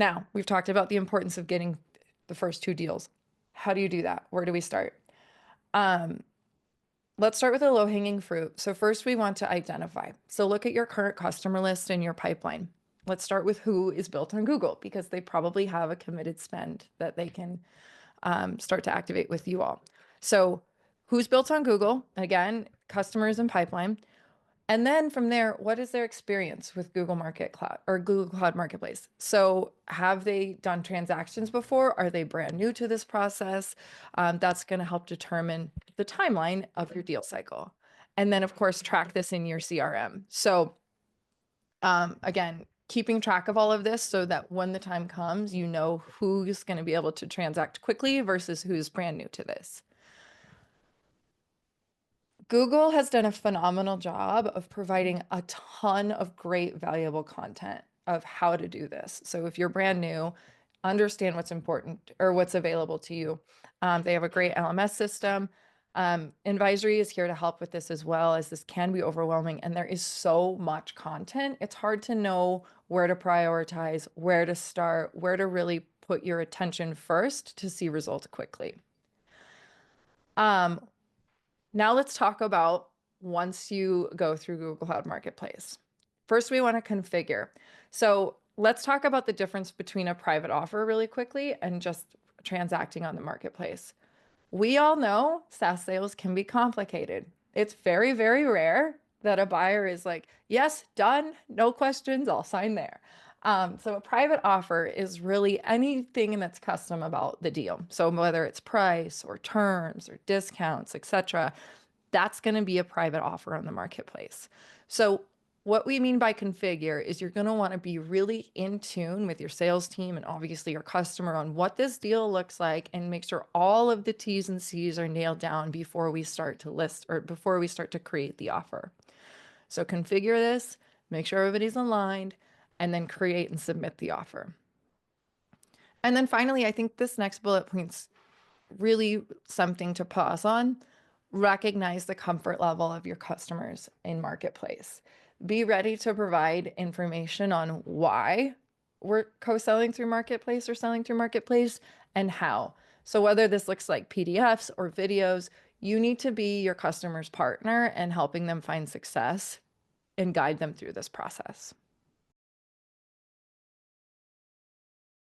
Now, we've talked about the importance of getting the first two deals. How do you do that? Where do we start? Um, let's start with a low-hanging fruit. So first we want to identify. So look at your current customer list and your pipeline. Let's start with who is built on Google because they probably have a committed spend that they can start to activate with you all. So who's built on Google? Again, customers and pipeline. And then from there, what is their experience with Google Market Cloud or Google Cloud Marketplace? So have they done transactions before? Are they brand new to this process? That's going to help determine the timeline of your deal cycle. And then, of course, track this in your CRM. So again, keeping track of all of this so that when the time comes, you know who's going to be able to transact quickly versus who's brand new to this. Google has done a phenomenal job of providing a ton of great, valuable content of how to do this. So if you're brand new, understand what's important or what's available to you. They have a great LMS system. Advisory is here to help with this as well, as this can be overwhelming and there is so much content. It's hard to know where to prioritize, where to start, where to really put your attention first to see results quickly. Um, Now let's talk about once you go through Google Cloud Marketplace. First, we want to configure. So let's talk about the difference between a private offer really quickly and just transacting on the marketplace. We all know SaaS sales can be complicated. It's very, very rare that a buyer is like, yes, done, no questions, I'll sign there. So a private offer is really anything that's custom about the deal. So whether it's price or terms or discounts, etc., that's going to be a private offer on the marketplace. So what we mean by configure is you're going to want to be really in tune with your sales team and obviously your customer on what this deal looks like and make sure all of the T's and C's are nailed down before we start to list or before we start to create the offer. So configure this, make sure everybody's aligned, and then create and submit the offer. And then finally, I think this next bullet point's really something to pause on. Recognize the comfort level of your customers in Marketplace. Be ready to provide information on why we're co-selling through Marketplace or selling through Marketplace and how. So whether this looks like PDFs or videos, you need to be your customer's partner and helping them find success and guide them through this process.